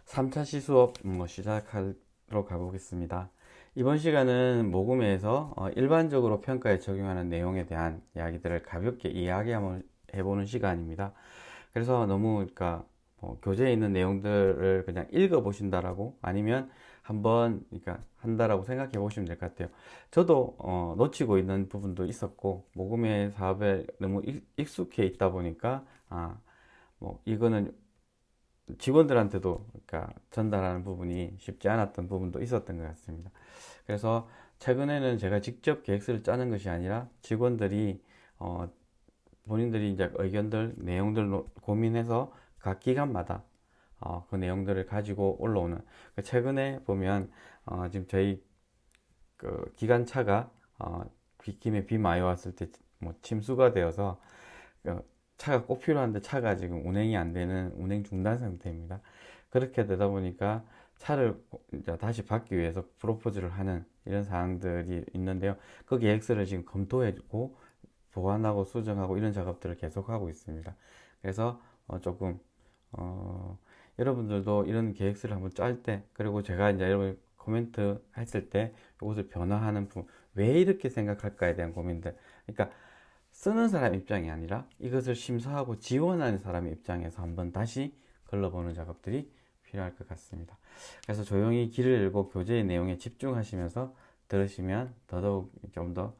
3차 시수업 시작하러 가보겠습니다. 이번 시간은 모금회에서 일반적으로 평가에 적용하는 내용에 대한 이야기들을 가볍게 이야기 한번 해보는 시간입니다. 그래서 너무 그러니까 교재에 있는 내용들을 그냥 읽어보신다라고 아니면 한번 그러니까 한다라고 생각해 보시면 될 것 같아요. 저도 놓치고 있는 부분도 있었고 모금회 사업에 너무 익숙해 있다 보니까 이거는 직원들한테도 그러니까 전달하는 부분이 쉽지 않았던 부분도 있었던 것 같습니다. 그래서 최근에는 제가 직접 계획서를 짜는 것이 아니라 직원들이 어, 본인들이 이제 의견들, 내용들 고민해서 각 기관마다 그 내용들을 가지고 올라오는 최근에 보면 지금 저희 그 기관차가 빗김에 비 많이 왔을 때 뭐 침수가 되어서 어, 차가 꼭 필요한데 차가 지금 운행이 안 되는 운행 중단 상태입니다. 그렇게 되다 보니까 차를 이제 다시 받기 위해서 프로포즈를 하는 이런 사항들이 있는데요. 그 계획서를 지금 검토해주고 보완하고 수정하고 이런 작업들을 계속하고 있습니다. 그래서 조금 여러분들도 이런 계획서를 한번 짤 때, 그리고 제가 이제 여러분 코멘트 했을 때 이것을 변화하는 부분, 왜 이렇게 생각할까에 대한 고민들. 그러니까 쓰는 사람 입장이 아니라 이것을 심사하고 지원하는 사람의 입장에서 한번 다시 걸러보는 작업들이 필요할 것 같습니다. 그래서 조용히 귀를 열고 교재의 내용에 집중하시면서 들으시면 더더욱 좀 더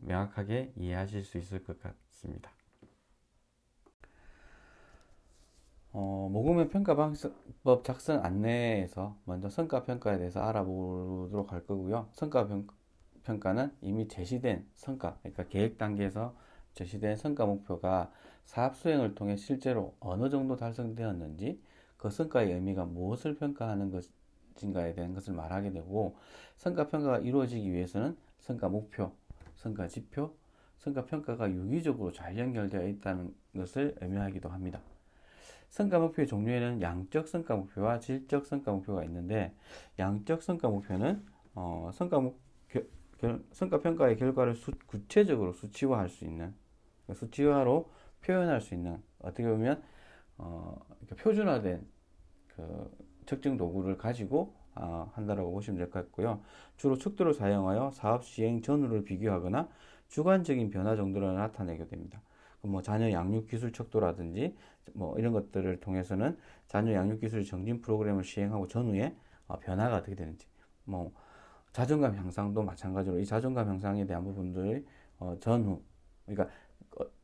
명확하게 이해하실 수 있을 것 같습니다. 모금의 평가방법 작성 안내에서 먼저 성과평가에 대해서 알아보도록 할 거고요. 성과평가는 이미 제시된 성과, 그러니까 계획 단계에서 제시된 성과 목표가 사업 수행을 통해 실제로 어느 정도 달성되었는지, 그 성과의 의미가 무엇을 평가하는 것인가에 대한 것을 말하게 되고, 성과평가가 이루어지기 위해서는 성과 목표, 성과 지표, 성과평가가 유기적으로 잘 연결되어 있다는 것을 의미하기도 합니다. 성과 목표의 종류에는 양적 성과 목표와 질적 성과 목표가 있는데, 양적 성과 목표는 성과 평가의 결과를 구체적으로 수치화할 수 있는, 수치화로 표현할 수 있는, 어떻게 보면 표준화된 그 측정 도구를 가지고 한다라고 보시면 될 것 같고요. 주로 척도를 사용하여 사업 시행 전후를 비교하거나 주관적인 변화 정도를 나타내게 됩니다. 뭐 자녀 양육 기술 척도라든지 뭐 이런 것들을 통해서는 자녀 양육 기술 정진 프로그램을 시행하고 전후에 변화가 어떻게 되는지, 뭐 자존감 향상도 마찬가지로 이 자존감 향상에 대한 부분들이 전후, 그러니까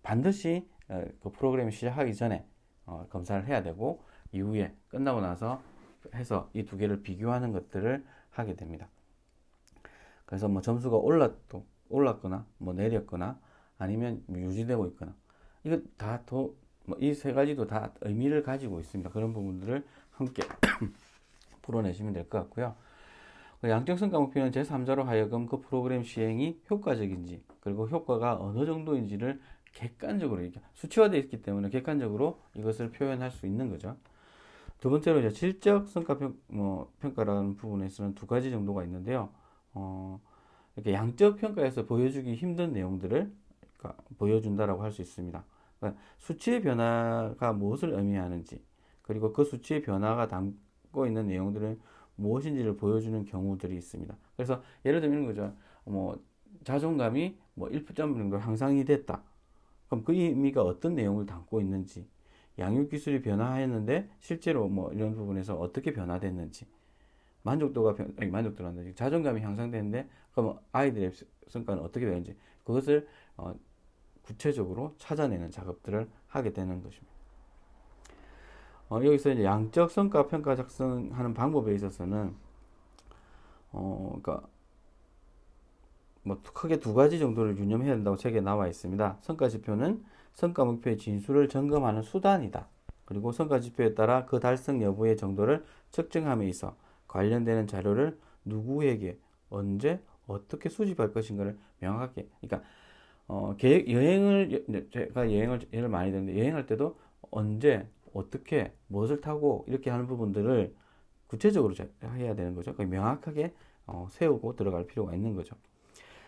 반드시 그 프로그램을 시작하기 전에 검사를 해야 되고, 이후에 끝나고 나서 해서 이 두 개를 비교하는 것들을 하게 됩니다. 그래서 뭐 점수가 올랐거나 뭐 내렸거나 아니면 뭐 유지되고 있거나, 이거 다 이 세 가지도 다 의미를 가지고 있습니다. 그런 부분들을 함께 풀어내시면 될 것 같고요. 양적 성과 목표는 제3자로 하여금 그 프로그램 시행이 효과적인지, 그리고 효과가 어느 정도인지를 객관적으로, 수치화되어 있기 때문에 객관적으로 이것을 표현할 수 있는 거죠. 두 번째로 이제 질적 성과 평가라는 부분에서는 두 가지 정도가 있는데요. 이렇게 양적 평가에서 보여주기 힘든 내용들을 보여준다라고 할 수 있습니다. 그러니까 수치의 변화가 무엇을 의미하는지, 그리고 그 수치의 변화가 담고 있는 내용들은 무엇인지를 보여주는 경우들이 있습니다. 그래서 예를 들면 이런 거죠. 뭐 자존감이 뭐 1점 정도 향상이 됐다. 그럼 그 의미가 어떤 내용을 담고 있는지, 양육 기술이 변화했는데 실제로 뭐 이런 부분에서 어떻게 변화됐는지, 만족도가 자존감이 향상되는데 그럼 아이들의 성과는 어떻게 되는지, 그것을 구체적으로 찾아내는 작업들을 하게 되는 것입니다. 여기서 이제 양적 성과 평가 작성하는 방법에 있어서는 그러니까 뭐 크게 두 가지 정도를 유념해야 된다고 책에 나와 있습니다. 성과 지표는 성과 목표의 진수를 점검하는 수단이다. 그리고 성과 지표에 따라 그 달성 여부의 정도를 측정함에 있어 관련되는 자료를 누구에게 언제 어떻게 수집할 것인가를 명확하게, 그러니까 제가 여행을 예를 많이 드는데, 여행할 때도 언제 어떻게 무엇을 타고 이렇게 하는 부분들을 구체적으로 해야 되는 거죠. 명확하게 세우고 들어갈 필요가 있는 거죠.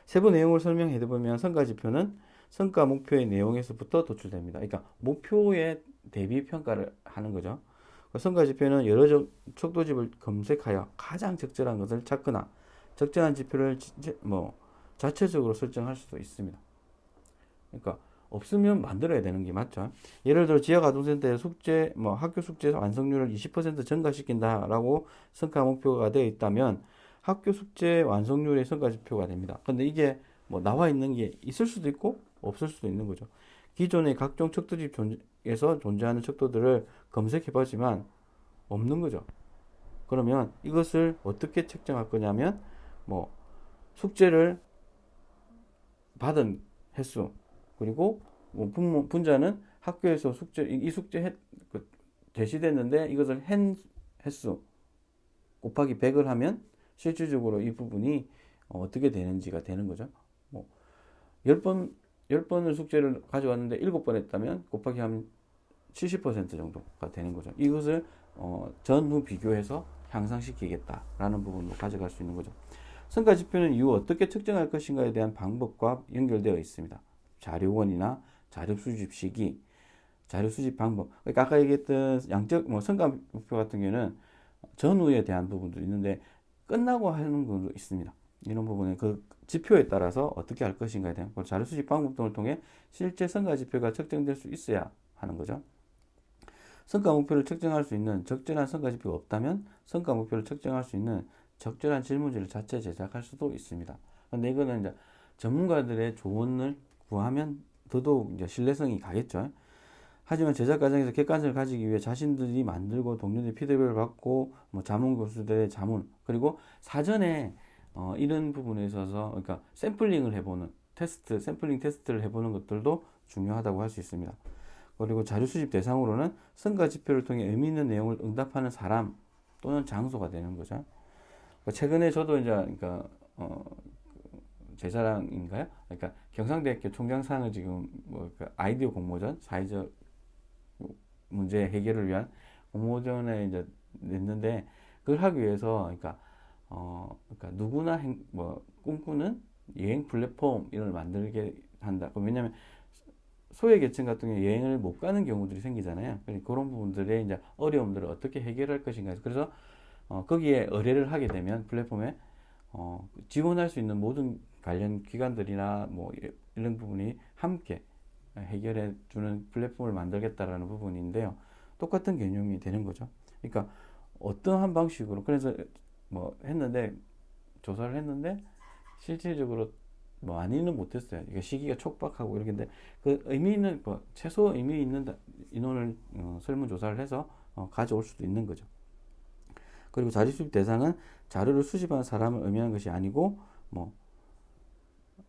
세부 내용을 설명해 보면 성과 지표는 성과 목표의 내용에서부터 도출됩니다. 그러니까 목표에 대비 평가를 하는 거죠. 성과지표는 여러 척도집을 검색하여 가장 적절한 것을 찾거나 적절한 지표를 자체적으로 설정할 수도 있습니다. 그러니까 없으면 만들어야 되는 게 맞죠. 예를 들어 지역아동센터에 숙제 학교 숙제 완성률을 20% 증가시킨다라고 성과 목표가 되어 있다면 학교 숙제 완성률의 성과 지표가 됩니다. 근데 이게 나와 있는 게 있을 수도 있고 없을 수도 있는 거죠. 기존의 각종 척도집에서 존재하는 척도들을 검색해보지만 없는 거죠. 그러면 이것을 어떻게 책정할 거냐면 숙제를 받은 횟수 그리고 분자는 학교에서 이 숙제 제시됐는데 이것을 한 횟수 곱하기 100을 하면 실질적으로 이 부분이 어떻게 되는지가 되는 거죠. 10번을 숙제를 가져왔는데 7번 했다면 곱하기 하면 70% 정도가 되는 거죠. 이것을 전후 비교해서 향상시키겠다라는 부분으로 가져갈 수 있는 거죠. 성과 지표는 이후 어떻게 측정할 것인가에 대한 방법과 연결되어 있습니다. 자료원이나 자료 수집 시기, 자료 수집 방법. 그러니까 아까 얘기했던 양적 성과 목표 같은 경우는 전후에 대한 부분도 있는데 끝나고 하는 부분도 있습니다. 이런 부분은 그 지표에 따라서 어떻게 할 것인가에 대한 자료 수집 방법 등을 통해 실제 성과 지표가 측정될 수 있어야 하는 거죠. 성과 목표를 측정할 수 있는 적절한 성과 지표가 없다면 성과 목표를 측정할 수 있는 적절한 질문지를 자체 제작할 수도 있습니다. 근데 이거는 이제 전문가들의 조언을 구하면 더더욱 이제 신뢰성이 가겠죠. 하지만 제작 과정에서 객관성을 가지기 위해 자신들이 만들고 동료들의 피드백을 받고 자문 교수들의 자문 그리고 사전에 이런 부분에 있어서 그러니까 샘플링을 해보는 샘플링 테스트를 해보는 것들도 중요하다고 할 수 있습니다. 그리고 자료 수집 대상으로는 성과 지표를 통해 의미 있는 내용을 응답하는 사람 또는 장소가 되는 거죠. 최근에 저도 이제 제 자랑인가요? 그러니까 경상대학교 총장상을 지금 아이디어 공모전 사회적 문제 해결을 위한 공모전에 이제 냈는데 그걸 하기 위해서 그러니까 누구나 꿈꾸는 여행 플랫폼 이런 걸 만들게 한다. 왜냐하면 소외계층 같은 경우 여행을 못 가는 경우들이 생기잖아요. 그런 부분들의 이제 어려움들을 어떻게 해결할 것인가. 그래서 거기에 의뢰를 하게 되면 플랫폼에 지원할 수 있는 모든 관련 기관들이나 이런 부분이 함께 해결해 주는 플랫폼을 만들겠다라는 부분인데요. 똑같은 개념이 되는 거죠. 그러니까 어떠한 방식으로 그래서 했는데 조사를 했는데 실질적으로 많이는 못했어요. 이게 시기가 촉박하고 이렇게인데 그 의미 있는 최소 의미 있는 인원을 설문조사를 해서 가져올 수도 있는 거죠. 그리고 자료 수집 대상은 자료를 수집하는 사람을 의미하는 것이 아니고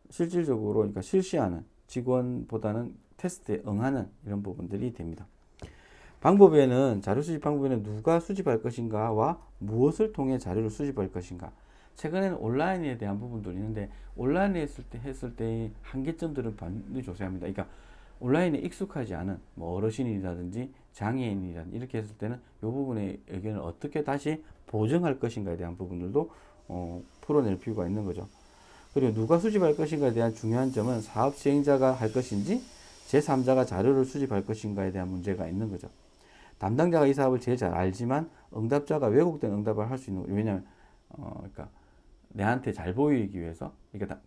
실질적으로 그러니까 실시하는 직원보다는 테스트에 응하는 이런 부분들이 됩니다. 방법에는 자료 수집 방법에는 누가 수집할 것인가와 무엇을 통해 자료를 수집할 것인가. 최근에는 온라인에 대한 부분도 있는데 온라인에 했을 때의 한계점들은 반드시 조사해야 합니다. 그러니까 온라인에 익숙하지 않은 어르신이라든지 장애인이라든지 이렇게 했을 때는 이 부분의 의견을 어떻게 다시 보정할 것인가에 대한 부분들도 풀어낼 필요가 있는 거죠. 그리고 누가 수집할 것인가에 대한 중요한 점은 사업 시행자가 할 것인지 제3자가 자료를 수집할 것인가에 대한 문제가 있는 거죠. 담당자가 이 사업을 제일 잘 알지만 응답자가 왜곡된 응답을 할 수 있는 거죠. 왜냐하면 그러니까 내한테 잘 보이기 위해서 그러니까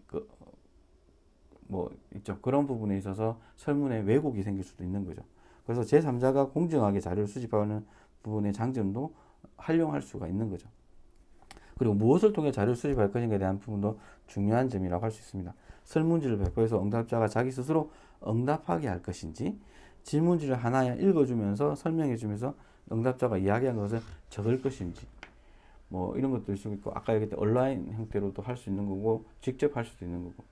있죠. 그런 부분에 있어서 설문에 왜곡이 생길 수도 있는 거죠. 그래서 제3자가 공정하게 자료를 수집하는 부분의 장점도 활용할 수가 있는 거죠. 그리고 무엇을 통해 자료를 수집할 것인가에 대한 부분도 중요한 점이라고 할 수 있습니다. 설문지를 배포해서 응답자가 자기 스스로 응답하게 할 것인지 질문지를 하나 읽어주면서 설명해주면서 응답자가 이야기한 것을 적을 것인지 이런 것도 있을 수 있고 아까 얘기했던 온라인 형태로도 할 수 있는 거고 직접 할 수도 있는 거고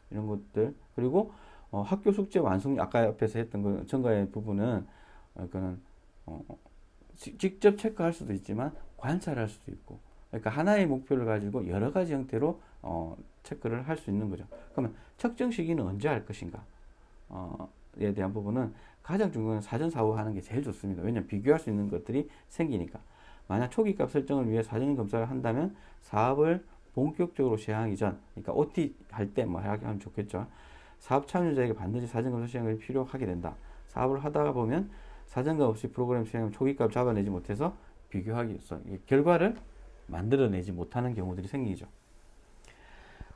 이런 것들 그리고 학교 숙제 완성 아까 옆에서 했던 그 전가의 부분은 그거는 직접 체크할 수도 있지만 관찰할 수도 있고 그러니까 하나의 목표를 가지고 여러 가지 형태로 체크를 할 수 있는 거죠. 그러면 측정 시기는 언제 할 것인가? 에 대한 부분은 가장 중요한 사전 사후하는 게 제일 좋습니다. 왜냐하면 비교할 수 있는 것들이 생기니까. 만약 초기값 설정을 위해 사전 검사를 한다면 사업을 본격적으로 시행하기 전, 그러니까 OT 할 때 하면 좋겠죠. 사업 참여자에게 반드시 사전 검사 시행이 필요하게 된다. 사업을 하다가 보면 사전감 없이 프로그램 수행하면 초기값을 잡아내지 못해서 비교하기 위해서 결과를 만들어내지 못하는 경우들이 생기죠.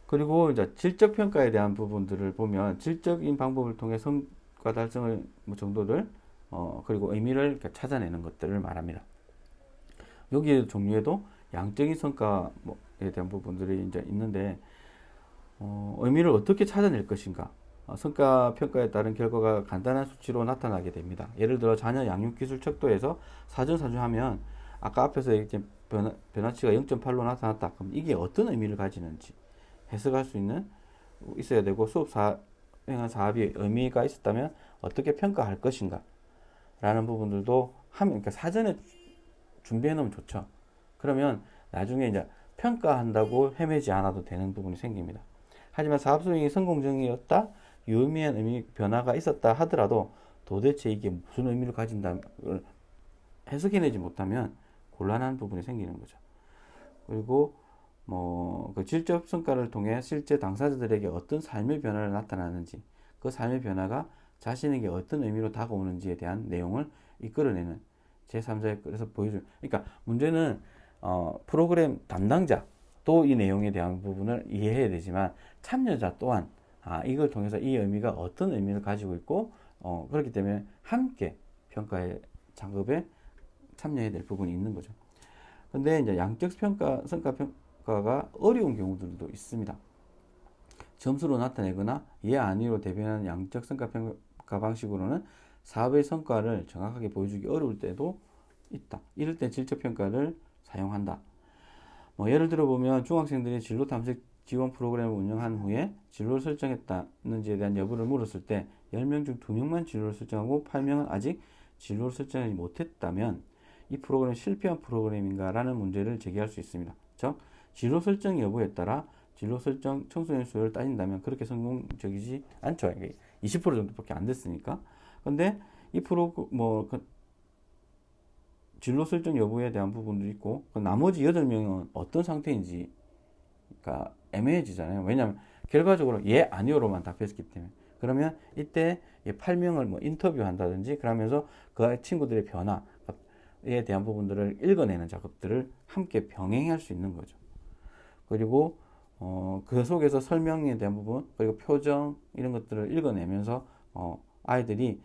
그리고 이제 질적 평가에 대한 부분들을 보면 질적인 방법을 통해 성과 달성을 정도를 그리고 의미를 찾아내는 것들을 말합니다. 여기 종류에도 양적인 성과에 대한 부분들이 이제 있는데 의미를 어떻게 찾아낼 것인가. 성과 평가에 따른 결과가 간단한 수치로 나타나게 됩니다. 예를 들어 자녀 양육기술 척도에서 사전하면 아까 앞에서 이렇게 변화치가 0.8로 나타났다. 그럼 이게 어떤 의미를 가지는지 해석할 수 있어야 되고 수업 수행한 사업이 의미가 있었다면 어떻게 평가할 것인가 라는 부분들도 그러니까 사전에 준비해 놓으면 좋죠. 그러면 나중에 이제 평가한다고 헤매지 않아도 되는 부분이 생깁니다. 하지만 사업 수행이 성공적이었다, 유의미한 의미 변화가 있었다 하더라도 도대체 이게 무슨 의미를 가진다를 해석해내지 못하면 곤란한 부분이 생기는 거죠. 그리고 그 질적 성과를 통해 실제 당사자들에게 어떤 삶의 변화를 나타나는지, 그 삶의 변화가 자신에게 어떤 의미로 다가오는지에 대한 내용을 이끌어내는 제3자의 그래서 보여주는. 그러니까 문제는 프로그램 담당자도 이 내용에 대한 부분을 이해해야 되지만 참여자 또한 이걸 통해서 이 의미가 어떤 의미를 가지고 있고 그렇기 때문에 함께 평가의 작업에 참여해야 될 부분이 있는 거죠. 근데 이제 양적 성과 평가가 어려운 경우들도 있습니다. 점수로 나타내거나 예 아니로 대변하는 양적 성과 평가 방식으로는 사업의 성과를 정확하게 보여주기 어려울 때도 있다. 이럴 때 질적 평가를 사용한다. 예를 들어 보면 중학생들이 진로 탐색 지원 프로그램을 운영한 후에 진로를 설정했다는지에 대한 여부를 물었을 때 10명 중 2명만 진로를 설정하고 8명은 아직 진로를 설정하지 못했다면 이 프로그램은 실패한 프로그램인가 라는 문제를 제기할 수 있습니다. 즉 진로 설정 여부에 따라 진로 설정 청소년 수요를 따진다면 그렇게 성공적이지 않죠. 20% 정도밖에 안 됐으니까. 근데 이 진로 설정 여부에 대한 부분도 있고 나머지 8명은 어떤 상태인지 애매해지잖아요. 왜냐하면 결과적으로 예 아니오로만 답했기 때문에. 그러면 이때 8명을 인터뷰한다든지 그러면서 그 친구들의 변화에 대한 부분들을 읽어내는 작업들을 함께 병행할 수 있는 거죠. 그리고 그 속에서 설명에 대한 부분 그리고 표정 이런 것들을 읽어내면서 아이들이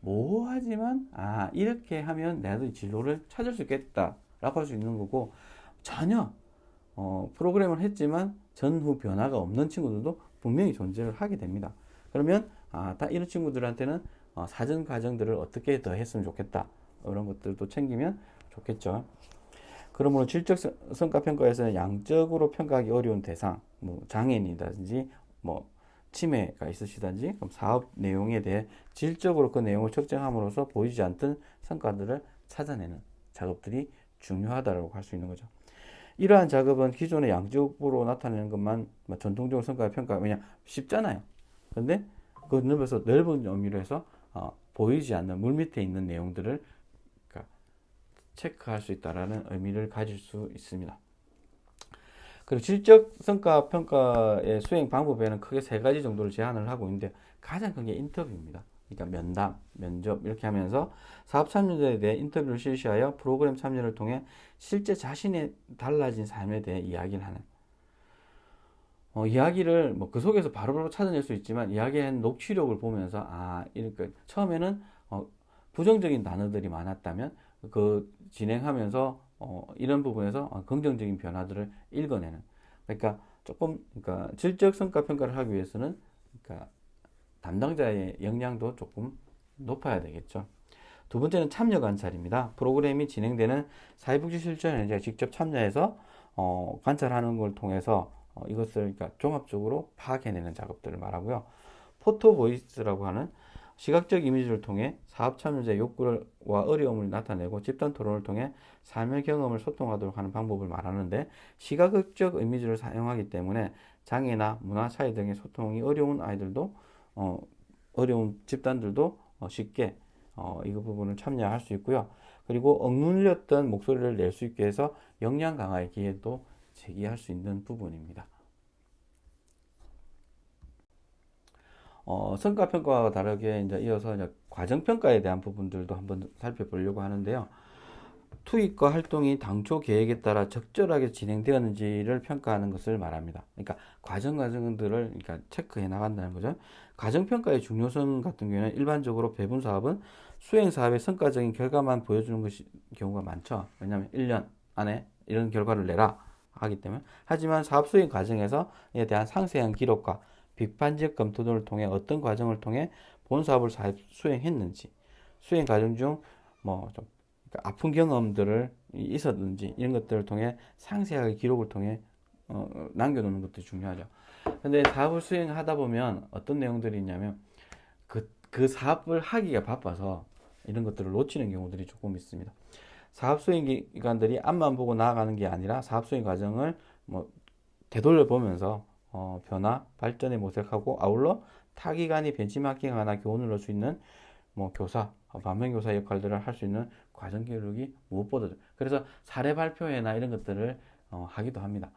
모호하지만 이렇게 하면 나도 진로를 찾을 수 있겠다 라고 할 수 있는 거고 전혀 프로그램을 했지만 전후 변화가 없는 친구들도 분명히 존재를 하게 됩니다. 그러면 다 이런 친구들한테는 사전 과정들을 어떻게 더 했으면 좋겠다 이런 것들도 챙기면 좋겠죠. 그러므로 질적 성과 평가에서는 양적으로 평가하기 어려운 대상, 장애인이라든지 치매가 있으시든지 그럼 사업 내용에 대해 질적으로 그 내용을 측정함으로써 보이지 않던 성과들을 찾아내는 작업들이 중요하다고 할 수 있는 거죠. 이러한 작업은 기존의 양적으로 나타내는 것만 전통적으로 성과 평가 왜냐 쉽잖아요. 그런데 그 넓은 의미로 해서 보이지 않는 물 밑에 있는 내용들을 체크할 수 있다라는 의미를 가질 수 있습니다. 그리고 질적 성과 평가의 수행 방법에는 크게 3가지 정도를 제한을 하고 있는데 가장 큰 게 인터뷰입니다. 그러니까 면담, 면접 이렇게 하면서 사업 참여자에 대해 인터뷰를 실시하여 프로그램 참여를 통해 실제 자신의 달라진 삶에 대해 이야기를 하는 이야기를 그 속에서 바로바로 찾아낼 수 있지만 이야기한 녹취록을 보면서 이렇게 처음에는 부정적인 단어들이 많았다면 그 진행하면서 이런 부분에서 긍정적인 변화들을 읽어내는 그러니까 질적 성과 평가를 하기 위해서는 담당자의 역량도 조금 높아야 되겠죠. 두 번째는 참여 관찰입니다. 프로그램이 진행되는 사회복지 실천 현장에 직접 참여해서 관찰하는 걸 통해서 이것을 종합적으로 파악해내는 작업들을 말하고요. 포토보이스라고 하는 시각적 이미지를 통해 사업 참여자의 욕구와 어려움을 나타내고 집단 토론을 통해 삶의 경험을 소통하도록 하는 방법을 말하는데 시각적 이미지를 사용하기 때문에 장애나 문화 차이 등의 소통이 어려운 아이들도 어려운 집단들도 쉽게 이 부분을 참여할 수 있고요. 그리고 억눌렸던 목소리를 낼 수 있게 해서 역량 강화의 기회도 제기할 수 있는 부분입니다. 성과평가와 다르게 이제 이어서 이제 과정평가에 대한 부분들도 한번 살펴보려고 하는데요. 투입과 활동이 당초 계획에 따라 적절하게 진행되었는지를 평가하는 것을 말합니다. 그러니까 과정들을 그러니까 체크해 나간다는 거죠. 과정평가의 중요성 같은 경우에는 일반적으로 배분 사업은 수행 사업의 성과적인 결과만 보여주는 것이 경우가 많죠. 왜냐하면 1년 안에 이런 결과를 내라 하기 때문에. 하지만 사업 수행 과정에서에 대한 상세한 기록과 비판적 검토 등을 통해 어떤 과정을 통해 본 사업을 수행했는지, 수행 과정 중 뭐좀 그러니까 아픈 경험들을 있었는지 이런 것들을 통해 상세하게 기록을 통해 남겨놓는 것도 중요하죠. 근데 사업을 수행하다 보면 어떤 내용들이 있냐면 그 사업을 하기가 바빠서 이런 것들을 놓치는 경우들이 조금 있습니다. 사업 수행 기관들이 앞만 보고 나아가는 게 아니라 사업 수행 과정을 뭐 되돌려 보면서 변화, 발전에 모색하고 아울러 타 기관이 벤치마킹하거나 교훈을 넣을 수 있는 뭐 교사, 반면교사 역할들을 할 수 있는 과정 교육이 무엇보다 그래서 사례 발표회나 이런 것들을 하기도 합니다.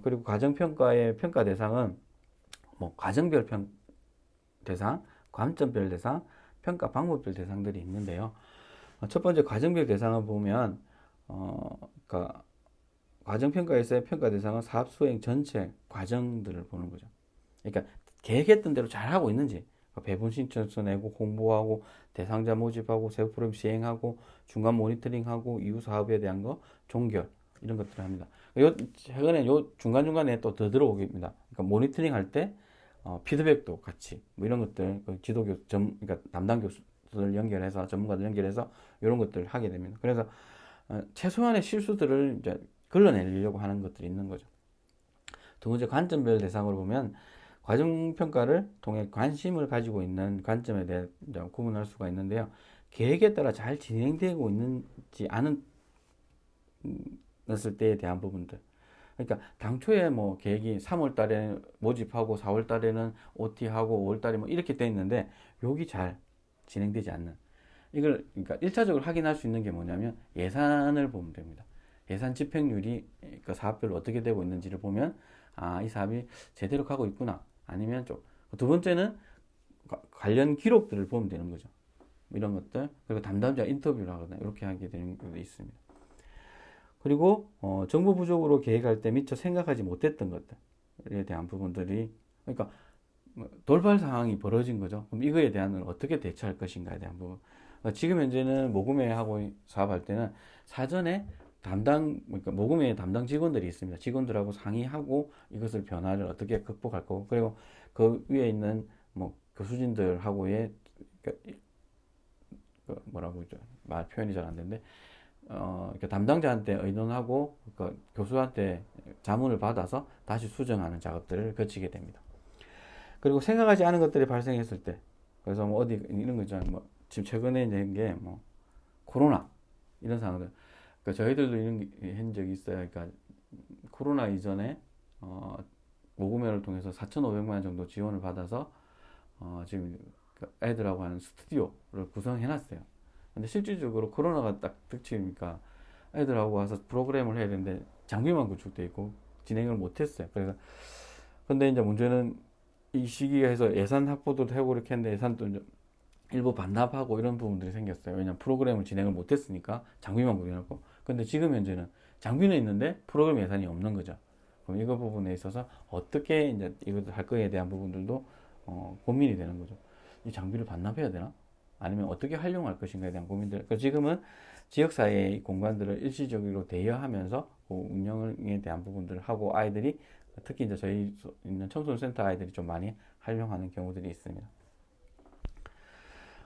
그리고 과정평가의 평가 대상은 뭐 과정별 대상, 관점별 대상, 평가 방법별 대상들이 있는데요. 첫 번째 과정별 대상을 보면 그러니까 과정평가에서의 평가 대상은 사업 수행 전체 과정들을 보는 거죠. 그러니까 계획했던 대로 잘하고 있는지 배분 신청서 내고 공부하고 대상자 모집하고 세부 프로그램 시행하고 중간 모니터링하고 이후 사업에 대한 거 종결 이런 것들을 합니다. 최근에 중간중간에 또 더 들어오겠습니다. 그러니까 모니터링 할 때 피드백도 같이 뭐 이런 것들 그러니까 담당 교수들 연결해서 전문가들 연결해서 이런 것들을 하게 됩니다. 그래서 최소한의 실수들을 이제 걸러내려고 하는 것들이 있는 거죠. 두 번째 관점별 대상으로 보면 과정평가를 통해 관심을 가지고 있는 관점에 대해 구분할 수가 있는데요. 계획에 따라 잘 진행되고 있는지 않은 을 때에 대한 부분들. 그러니까 당초에 뭐 계획이 3월 달에 모집하고 4월 달에는 OT하고 5월 달에 뭐 이렇게 돼 있는데 여기 잘 진행되지 않는. 이걸 그러니까 1차적으로 확인할 수 있는 게 뭐냐면 예산을 보면 됩니다. 예산 집행률이 그 사업별로 어떻게 되고 있는지를 보면 이 사업이 제대로 가고 있구나. 아니면 좀 두 번째는 관련 기록들을 보면 되는 거죠. 이런 것들 그리고 담당자 인터뷰를 하거나 이렇게 하게 되는 경우도 있습니다. 그리고 정보 부족으로 계획할 때 미처 생각하지 못했던 것들에 대한 부분들이 그러니까 돌발 상황이 벌어진 거죠. 그럼 이거에 대한 어떻게 대처할 것인가에 대한 부분. 지금 현재는 모금회하고 사업할 때는 사전에 그러니까 모금회 담당 직원들이 있습니다. 직원들하고 상의하고 이것을 변화를 어떻게 극복할 거고, 그리고 그 위에 있는 뭐 교수진들하고의 뭐라고 그러죠? 말 표현이 잘 안 되는데, 담당자한테 의논하고 교수한테 자문을 받아서 다시 수정하는 작업들을 거치게 됩니다. 그리고 생각하지 않은 것들이 발생했을 때, 그래서 뭐 어디 이런 거 있잖아요. 뭐 지금 최근에 있는 게 뭐 코로나 이런 상황들. 그러니까 저희들도 이런 게 한 적이 있어요. 그러니까 코로나 이전에 모금회를 통해서 4,500만 원 정도 지원을 받아서 지금 애들하고 하는 스튜디오를 구성해놨어요. 근데 실질적으로 코로나가 딱 닥치니까 애들하고 와서 프로그램을 해야 되는데 장비만 구축돼 있고 진행을 못했어요. 그래서 근데 이제 문제는 이 시기에 해서 예산 확보도 하고 이렇게 했는데 예산도 이제 일부 반납하고 이런 부분들이 생겼어요. 왜냐면 프로그램을 진행을 못했으니까 장비만 구해놓고. 근데 지금 현재는 장비는 있는데 프로그램 예산이 없는 거죠. 그럼 이거 부분에 있어서 어떻게 이제 이것을 할 거에 대한 부분들도 고민이 되는 거죠. 이 장비를 반납해야 되나? 아니면 어떻게 활용할 것인가에 대한 고민들. 지금은 지역사회의 공간들을 일시적으로 대여하면서 그 운영에 대한 부분들을 하고 아이들이 특히 이제 저희 있는 청소년센터 아이들이 좀 많이 활용하는 경우들이 있습니다.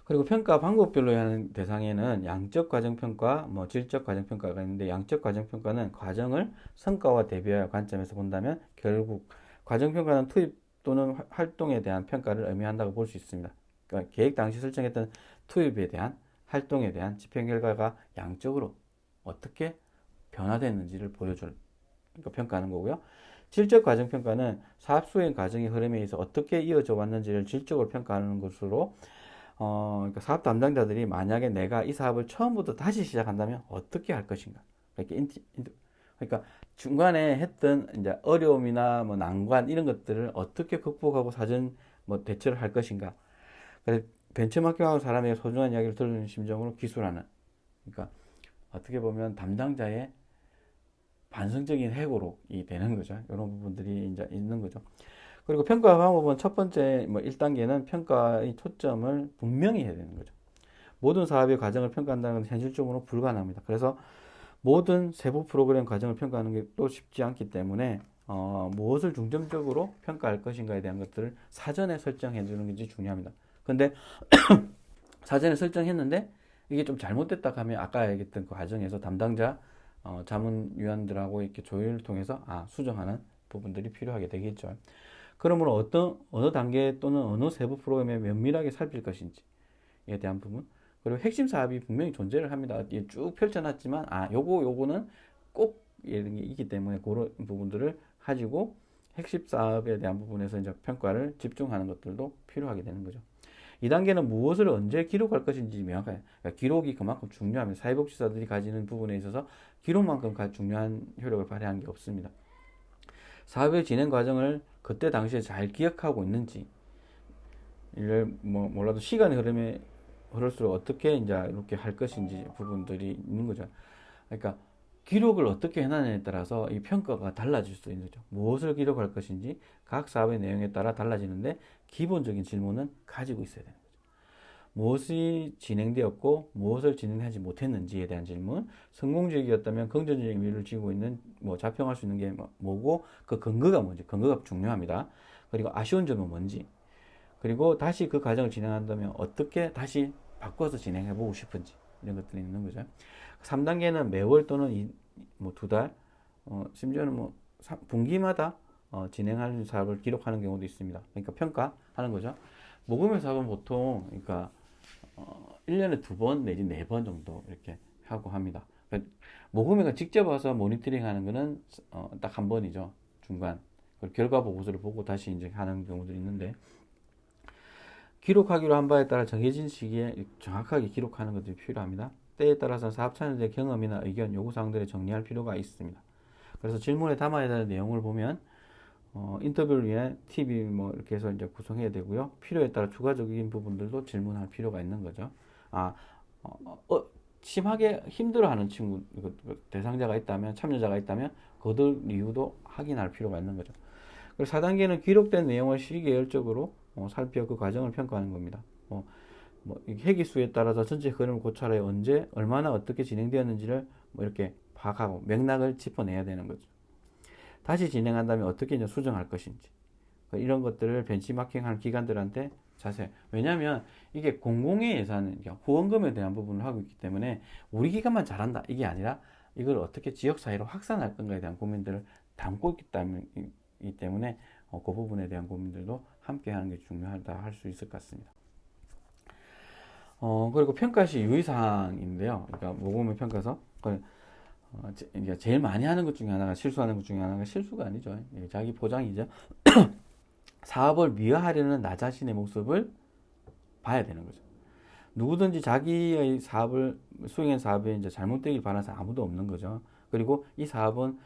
그리고 평가 방법별로 하는 대상에는 양적 과정평가, 뭐 질적 과정평가가 있는데 양적 과정평가는 과정을 성과와 대비하여 관점에서 본다면 결국 과정평가는 투입 또는 활동에 대한 평가를 의미한다고 볼 수 있습니다. 그러니까 계획 당시 설정했던 투입에 대한 활동에 대한 집행 결과가 양적으로 어떻게 변화됐는지를 보여줄 그러니까 평가하는 거고요. 질적 과정 평가는 사업 수행 과정의 흐름에 의해서 어떻게 이어져 왔는지를 질적으로 평가하는 것으로 그러니까 사업 담당자들이 만약에 내가 이 사업을 처음부터 다시 시작한다면 어떻게 할 것인가. 그러니까 중간에 했던 이제 어려움이나 뭐 난관 이런 것들을 어떻게 극복하고 사전 뭐 대처를 할 것인가. 그래서 벤처마킹하고 사람의 소중한 이야기를 들어주는 심정으로 기술하는. 그러니까 어떻게 보면 담당자의 반성적인 해고록이 되는 거죠. 이런 부분들이 이제 있는 거죠. 그리고 평가 방법은 첫 번째 뭐 1단계는 평가의 초점을 분명히 해야 되는 거죠. 모든 사업의 과정을 평가한다는 건 현실적으로 불가능합니다. 그래서 모든 세부 프로그램 과정을 평가하는 게 또 쉽지 않기 때문에 무엇을 중점적으로 평가할 것인가에 대한 것들을 사전에 설정해 주는 게 중요합니다. 근데 사전에 설정했는데 이게 좀 잘못됐다 하면 아까 얘기했던 그 과정에서 담당자 자문위원들하고 이렇게 조율을 통해서 수정하는 부분들이 필요하게 되겠죠. 그러므로 어느 단계 또는 어느 세부 프로그램에 면밀하게 살필 것인지에 대한 부분, 그리고 핵심 사업이 분명히 존재를 합니다. 쭉 펼쳐놨지만 요거는 꼭 이런 게 있기 때문에 그런 부분들을 가지고 핵심 사업에 대한 부분에서 이제 평가를 집중하는 것들도 필요하게 되는 거죠. 2단계는 무엇을 언제 기록할 것인지 명확하게. 그러니까 기록이 그만큼 중요합니다. 사회복지사들이 가지는 부분에 있어서 기록만큼 중요한 효력을 발휘하는 게 없습니다. 사업의 진행 과정을 그때 당시에 잘 기억하고 있는지, 이를 뭐 몰라도 시간이 흐를수록 어떻게 이제 이렇게 할 것인지 부분들이 있는 거죠. 그러니까 기록을 어떻게 해놨냐에 따라서 이 평가가 달라질 수 있는 거죠. 무엇을 기록할 것인지 각 사업의 내용에 따라 달라지는데 기본적인 질문은 가지고 있어야 되는 거죠. 무엇이 진행되었고 무엇을 진행하지 못했는지에 대한 질문, 성공적이었다면 긍정적인 의미를 지고 있는 자평할 수 있는 게 뭐고 그 근거가 뭔지, 근거가 중요합니다. 그리고 아쉬운 점은 뭔지, 그리고 다시 그 과정을 진행한다면 어떻게 다시 바꿔서 진행해보고 싶은지, 이런 것들이 있는 거죠. 3단계는 매월 또는 두 달, 심지어는 분기마다 진행하는 사업을 기록하는 경우도 있습니다. 그러니까 평가하는 거죠. 모금의 사업은 보통 그러니까 1년에 2번 내지 4번 정도 이렇게 하고 합니다. 그러니까 모금회가 직접 와서 모니터링 하는 거는 딱 한 번이죠. 중간. 결과 보고서를 보고 다시 이제 하는 경우도 있는데, 기록하기로 한 바에 따라 정해진 시기에 정확하게 기록하는 것들이 필요합니다. 때에 따라서 사업 참여자의 경험이나 의견, 요구사항들을 정리할 필요가 있습니다. 그래서 질문에 담아야 되는 내용을 보면 인터뷰를 위해 TV 이렇게 해서 이제 구성해야 되고요. 필요에 따라 추가적인 부분들도 질문할 필요가 있는 거죠. 심하게 힘들어하는 친구, 대상자가 있다면, 참여자가 있다면 그들 이유도 확인할 필요가 있는 거죠. 그리고 4단계는 기록된 내용을 시계열적으로 살펴 그 과정을 평가하는 겁니다. 회기수에 따라서 전체 흐름을 고찰하여 언제, 얼마나 어떻게 진행되었는지를 이렇게 파악하고 맥락을 짚어내야 되는 거죠. 다시 진행한다면 어떻게 이제 수정할 것인지, 이런 것들을 벤치마킹하는 기관들한테 자세히. 왜냐하면 이게 공공의 예산, 후원금에 대한 부분을 하고 있기 때문에 우리 기관만 잘한다 이게 아니라 이걸 어떻게 지역 사회로 확산할 건가에 대한 고민들을 담고 있기 때문에 그 부분에 대한 고민들도 함께 하는 게 중요하다 할 수 있을 것 같습니다. 그리고 평가 시 유의사항인데요. 그러니까 모금의 평가서 이제 제일 많이 하는 것 중에 하나가, 실수하는 것 중에 하나가, 실수가 아니죠. 자기 포장이죠. 사업을 미화하려는 나 자신의 모습을 봐야 되는 거죠. 누구든지 자기의 사업을, 수행한 사업에 이제 잘못되길 바라는 사람 아무도 없는 거죠. 그리고 이 사업은,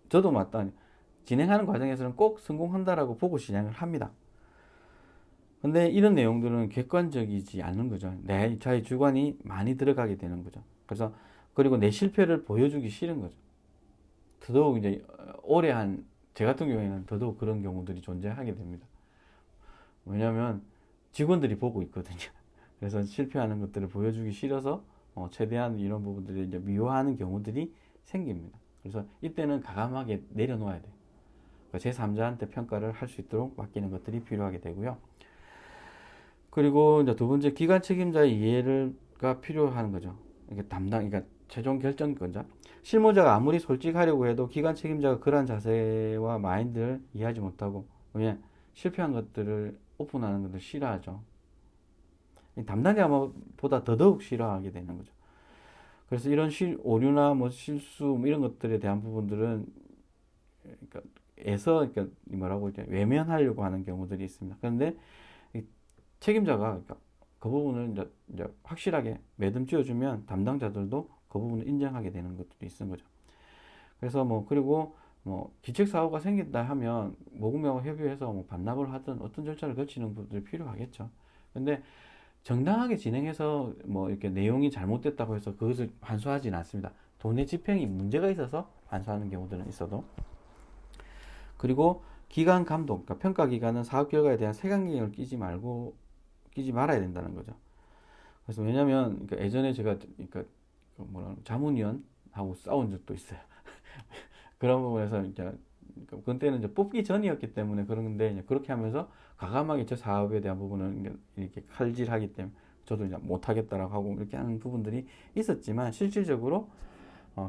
저도 진행하는 과정에서는 꼭 성공한다라고 보고 진행을 합니다. 근데 이런 내용들은 객관적이지 않는 거죠. 자기 주관이 많이 들어가게 되는 거죠. 그리고 내 실패를 보여주기 싫은 거죠. 더더욱 이제 오래 제 같은 경우에는 더더욱 그런 경우들이 존재하게 됩니다. 왜냐하면 직원들이 보고 있거든요. 그래서 실패하는 것들을 보여주기 싫어서 최대한 이런 부분들을 이제 미워하는 경우들이 생깁니다. 그래서 이때는 과감하게 내려놓아야 돼요. 제3자한테 평가를 할 수 있도록 맡기는 것들이 필요하게 되고요. 그리고 이제 두 번째, 기관 책임자의 이해가 필요한 거죠. 그러니까 최종 결정권자. 실무자가 아무리 솔직하려고 해도 기관 책임자가 그러한 자세와 마인드를 이해하지 못하고, 왜냐면 실패한 것들을 오픈하는 것을 싫어하죠. 담당자보다 더더욱 싫어하게 되는 거죠. 그래서 이런 오류나 실수 이런 것들에 대한 부분들은 외면하려고 하는 경우들이 있습니다. 그런데 책임자가 그 부분을 이제 확실하게 매듭지어주면 담당자들도 그 부분을 인정하게 되는 것들이 있는 거죠. 그래서 그리고 뭐 기책 사고가 생긴다 하면 모금회와 협의해서 뭐 반납을 하든 어떤 절차를 거치는 분들이 필요하겠죠. 근데 정당하게 진행해서 뭐 이렇게 내용이 잘못됐다고 해서 그것을 환수하지는 않습니다. 돈의 집행이 문제가 있어서 환수하는 경우들은 있어도. 그리고 기관 감독, 그러니까 평가 기관은 사업 결과에 대한 색안경을 끼지 말아야 된다는 거죠. 그래서 왜냐면 그러니까 예전에 제가 그러니까 그 뭐라 자문위원하고 싸운 적도 있어요. 그런 부분에서 이제 그때는 이제 뽑기 전이었기 때문에 그런데 이제 그렇게 하면서 과감하게 저 사업에 대한 부분은 이렇게 칼질하기 때문에 저도 이제 못하겠다라고 하고 이렇게 하는 부분들이 있었지만 실질적으로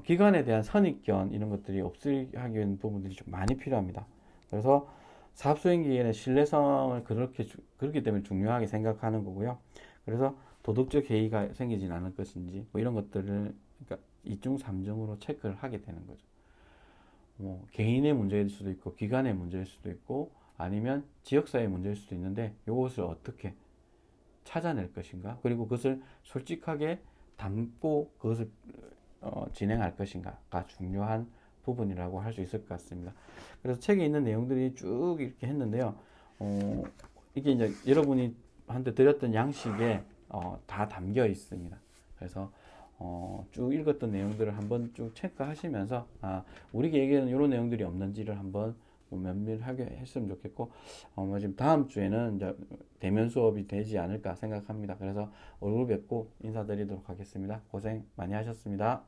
기관에 대한 선입견 이런 것들이 없을 하기 위한 부분들이 좀 많이 필요합니다. 그래서 사업 수행기에는 신뢰성을 그렇기 때문에 중요하게 생각하는 거고요. 그래서 도덕적 해이가 생기진 않을 것인지 뭐 이런 것들을 그러니까 2중, 3중으로 체크를 하게 되는 거죠. 뭐 개인의 문제일 수도 있고 기관의 문제일 수도 있고 아니면 지역사회의 문제일 수도 있는데 이것을 어떻게 찾아낼 것인가 그리고 그것을 솔직하게 담고 그것을 진행할 것인가가 중요한 부분이라고 할 수 있을 것 같습니다. 그래서 책에 있는 내용들이 쭉 이렇게 했는데요. 이게 이제 여러분이 한테 드렸던 양식에 다 담겨 있습니다. 그래서 쭉 읽었던 내용들을 한번 쭉 체크하시면서 우리 계획에는 이런 내용들이 없는지를 한번 면밀하게 했으면 좋겠고 지금 다음 주에는 이제 대면 수업이 되지 않을까 생각합니다. 그래서 얼굴 뵙고 인사드리도록 하겠습니다. 고생 많이 하셨습니다.